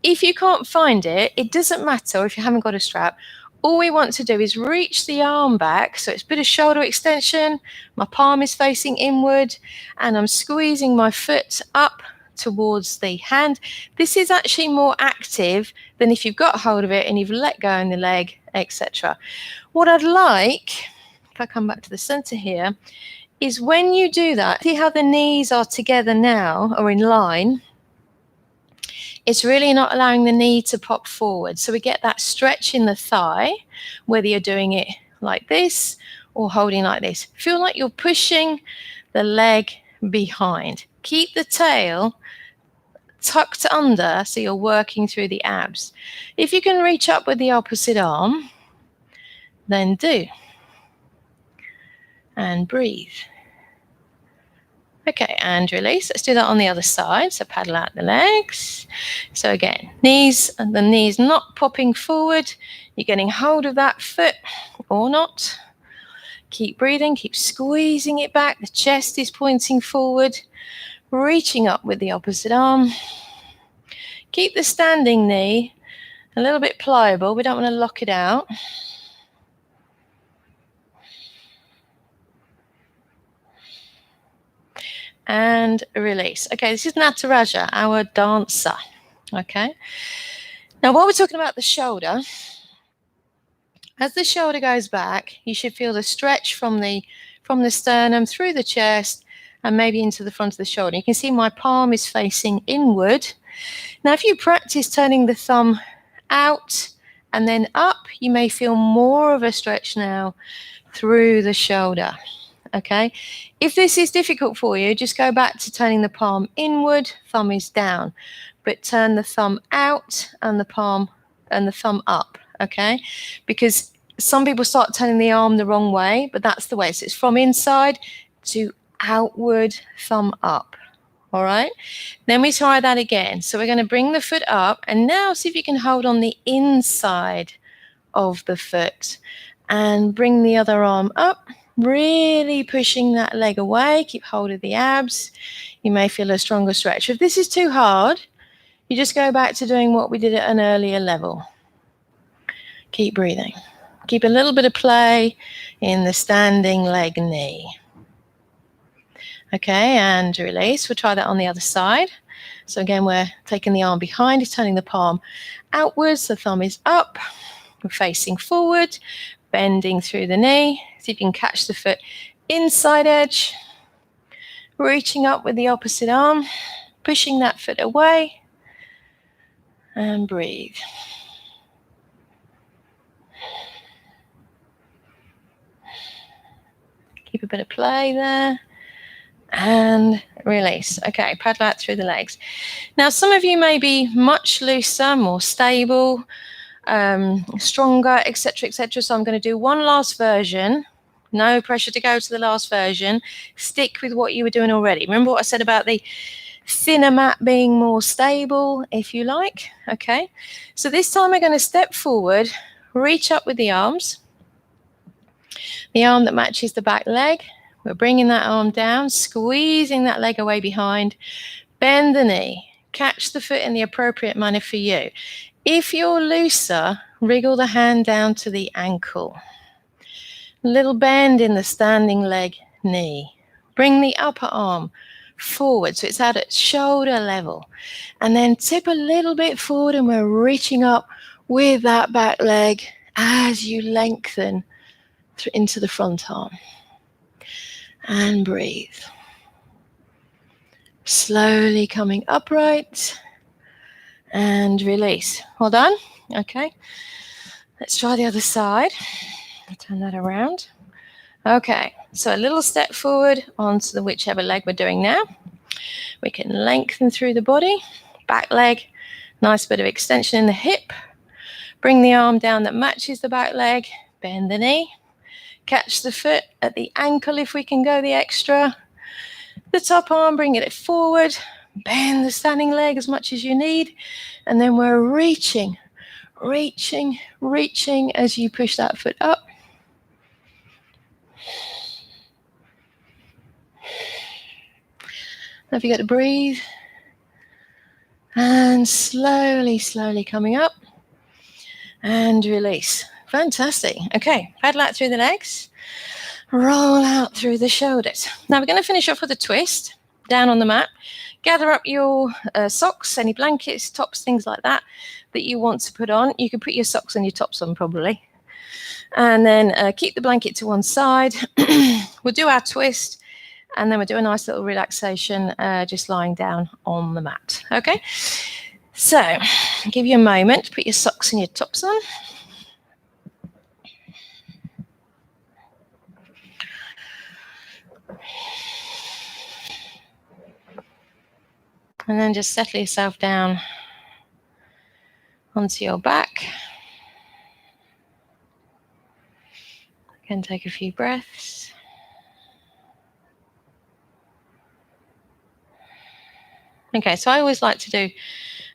If you can't find it, it doesn't matter if you haven't got a strap. All we want to do is reach the arm back. So it's a bit of shoulder extension. My palm is facing inward, and I'm squeezing my foot up towards the hand. This is actually more active than if you've got hold of it and you've let go in the leg, etc. What I'd like, if I come back to the center here, is when you do that, see how the knees are together now or in line. It's really not allowing the knee to pop forward. So we get that stretch in the thigh, whether you're doing it like this or holding like this. Feel like you're pushing the leg behind. Keep the tail tucked under, so you're working through the abs. If you can reach up with the opposite arm, then do. And breathe. Okay, and release. Let's do that on the other side. So paddle out the legs. So again, knees, and the knees not popping forward. You're getting hold of that foot or not. Keep breathing, keep squeezing it back. The chest is pointing forward. Reaching up with the opposite arm. Keep the standing knee a little bit pliable. We don't want to lock it out. And release. Okay, this is Nataraja, our dancer. Okay. Now, while we're talking about the shoulder, as the shoulder goes back, you should feel the stretch from the sternum through the chest and maybe into the front of the shoulder. You can see my palm is facing inward. Now, if you practice turning the thumb out and then up, you may feel more of a stretch now through the shoulder. Okay, if this is difficult for you, just go back to turning the palm inward, thumb is down, but turn the thumb out and the palm and the thumb up. Okay, because some people start turning the arm the wrong way, but that's the way. So it's from inside to outward, thumb up. All right, then we try that again. So we're going to bring the foot up, and now see if you can hold on the inside of the foot and bring the other arm up. Really pushing that leg away. Keep hold of the abs. You may feel a stronger stretch. If this is too hard, you just go back to doing what we did at an earlier level. Keep breathing. Keep a little bit of play in the standing leg knee. Okay, and release. We'll try that on the other side. So again, we're taking the arm behind, turning the palm outwards. The thumb is up. We're facing forward, bending through the knee. See if you can catch the foot inside edge. Reaching up with the opposite arm, pushing that foot away. And breathe. Keep a bit of play there. And release. Okay, paddle out through the legs. Now, some of you may be much looser, more stable, stronger, etc., etc. So I'm going to do one last version. No pressure to go to the last version. Stick with what you were doing already. Remember what I said about the thinner mat being more stable, if you like. Okay, so this time we're going to step forward, reach up with the arms. The arm that matches the back leg. We're bringing that arm down, squeezing that leg away behind. Bend the knee. Catch the foot in the appropriate manner for you. If you're looser, wriggle the hand down to the ankle. Little bend in the standing leg knee. Bring the upper arm forward so it's out at shoulder level. And then tip a little bit forward, and we're reaching up with that back leg as you lengthen into the front arm. And breathe. Slowly coming upright. And release. Hold on. Okay. Let's try the other side. Turn that around. Okay. So a little step forward onto the whichever leg we're doing now. We can lengthen through the body. Back leg. Nice bit of extension in the hip. Bring the arm down that matches the back leg. Bend the knee. Catch the foot at the ankle if we can go the extra. The top arm, bring it forward. Bend the standing leg as much as you need. And then we're reaching as you push that foot up. Don't forget to breathe. And slowly coming up. And release. Fantastic. Okay, paddle out through the legs. Roll out through the shoulders. Now we're going to finish off with a twist down on the mat. Gather up your socks, any blankets, tops, things like that you want to put on. You can put your socks and your tops on probably. And then keep the blanket to one side. We'll do our twist, and then we'll do a nice little relaxation just lying down on the mat. Okay? So, I'll give you a moment to put your socks and your tops on. And then just settle yourself down onto your back. Again, take a few breaths. Okay, so I always like to do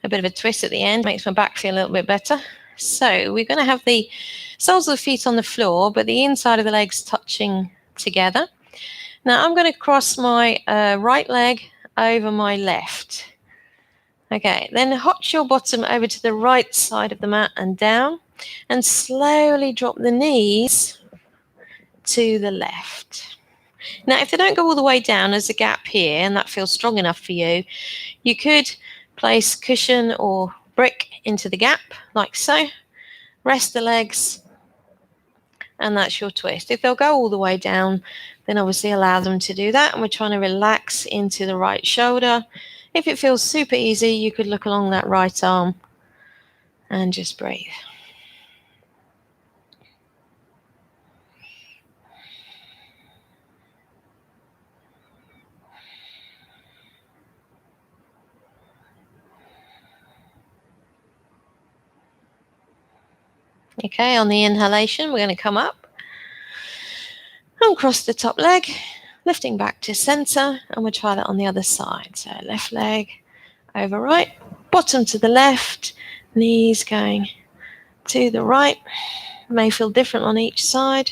a bit of a twist at the end, makes my back feel a little bit better. So we're going to have the soles of the feet on the floor, but the inside of the legs touching together. Now I'm going to cross my right leg over my left. Okay, then hotch your bottom over to the right side of the mat and down, and slowly drop the knees to the left. Now, if they don't go all the way down, there's a gap here, and that feels strong enough for you, you could place cushion or brick into the gap, like so. Rest the legs, and that's your twist. If they'll go all the way down, then obviously allow them to do that, and we're trying to relax into the right shoulder. If it feels super easy, you could look along that right arm and just breathe. Okay, on the inhalation, we're going to come up and cross the top leg, lifting back to center, and we'll try that on the other side. So left leg over right, bottom to the left, knees going to the right. It may feel different on each side.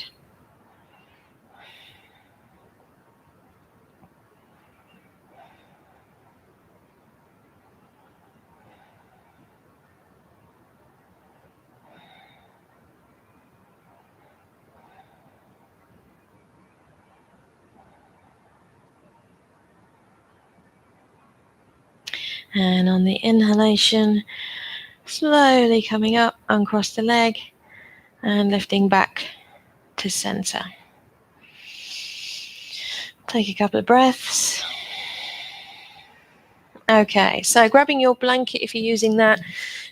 And on the inhalation, slowly coming up, uncross the leg, and lifting back to center. Take a couple of breaths. Okay, so grabbing your blanket if you're using that.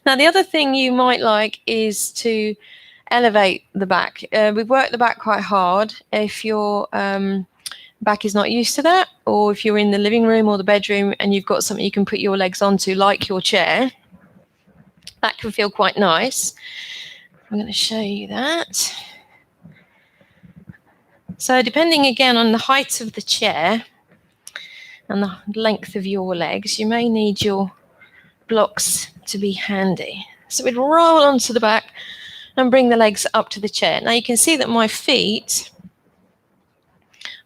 Now, the other thing you might like is to elevate the back. We've worked the back quite hard. If your back is not used to that, or if you're in the living room or the bedroom and you've got something you can put your legs onto, like your chair, that can feel quite nice. I'm going to show you that. So depending again on the height of the chair and the length of your legs, you may need your blocks to be handy. So we'd roll onto the back and bring the legs up to the chair. Now you can see that my feet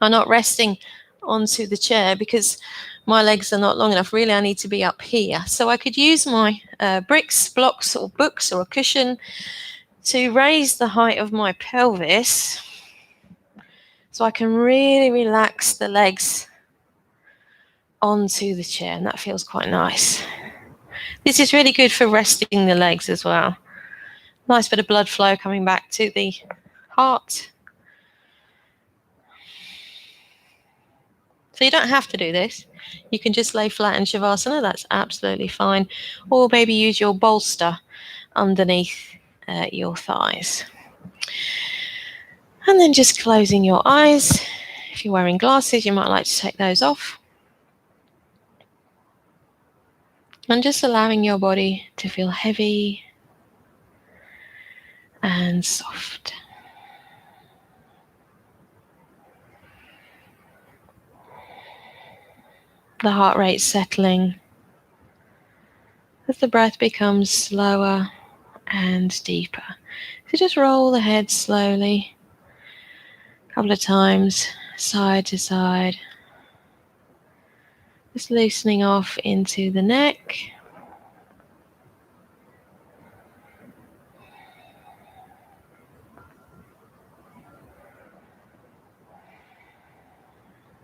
are not resting onto the chair because my legs are not long enough. Really, I need to be up here. So I could use my bricks, blocks, or books, or a cushion to raise the height of my pelvis so I can really relax the legs onto the chair, and that feels quite nice. This is really good for resting the legs as well. Nice bit of blood flow coming back to the heart. So you don't have to do this. You can just lay flat in Shavasana, that's absolutely fine. Or maybe use your bolster underneath your thighs. And then just closing your eyes. If you're wearing glasses, you might like to take those off. And just allowing your body to feel heavy and soft. The heart rate settling as the breath becomes slower and deeper. So just roll the head slowly, a couple of times, side to side. Just loosening off into the neck.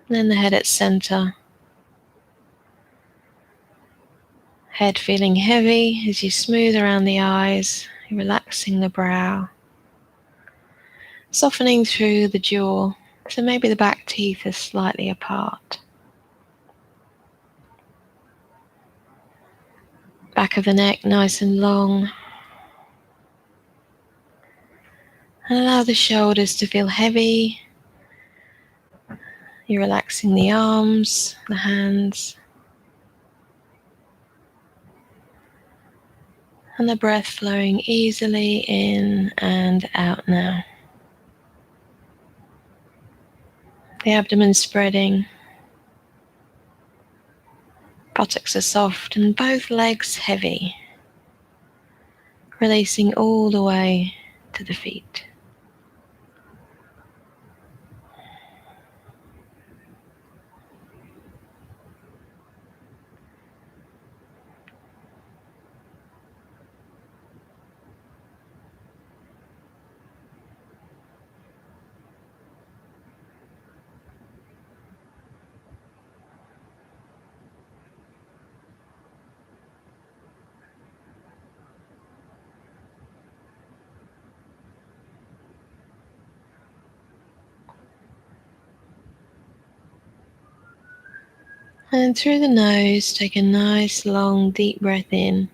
And then the head at center. Head feeling heavy as you smooth around the eyes, relaxing the brow. Softening through the jaw, so maybe the back teeth are slightly apart. Back of the neck nice and long. And allow the shoulders to feel heavy. You're relaxing the arms, the hands. And the breath flowing easily in and out now. The abdomen spreading. Buttocks are soft and both legs heavy. Releasing all the way to the feet. And through the nose, take a nice long deep breath in.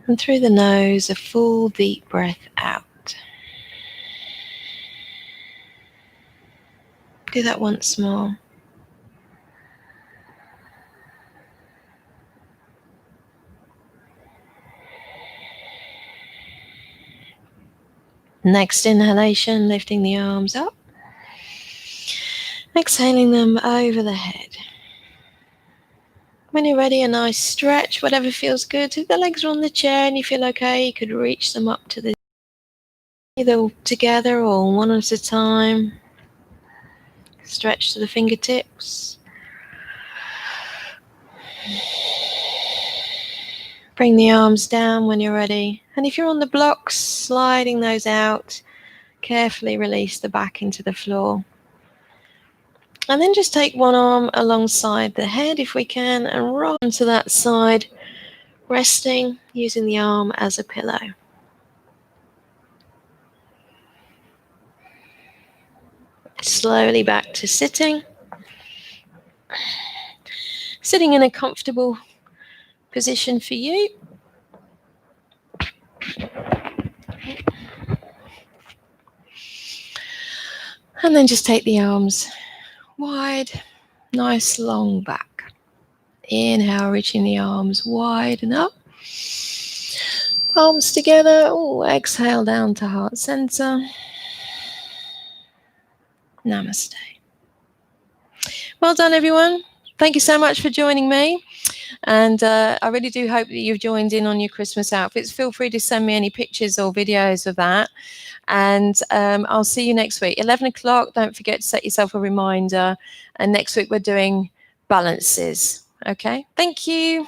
And through the nose, a full deep breath out. Do that once more. Next inhalation, lifting the arms up. Exhaling them over the head. When you're ready, a nice stretch, whatever feels good. If the legs are on the chair and you feel okay, you could reach them up to the either together or one at a time. Stretch to the fingertips. Bring the arms down when you're ready. And if you're on the blocks, sliding those out, carefully release the back into the floor. And then just take one arm alongside the head if we can and roll onto that side, resting, using the arm as a pillow. Slowly back to sitting. Sitting in a comfortable position for you. And then just take the arms wide, nice long back. Inhale, reaching the arms wide and up. Palms together. Ooh, exhale down to heart center. Namaste. Well done, everyone. Thank you so much for joining me. And I really do hope that you've joined in on your Christmas outfits. Feel free to send me any pictures or videos of that. And I'll see you next week. 11 o'clock, don't forget to set yourself a reminder. And next week we're doing balances. Okay, thank you.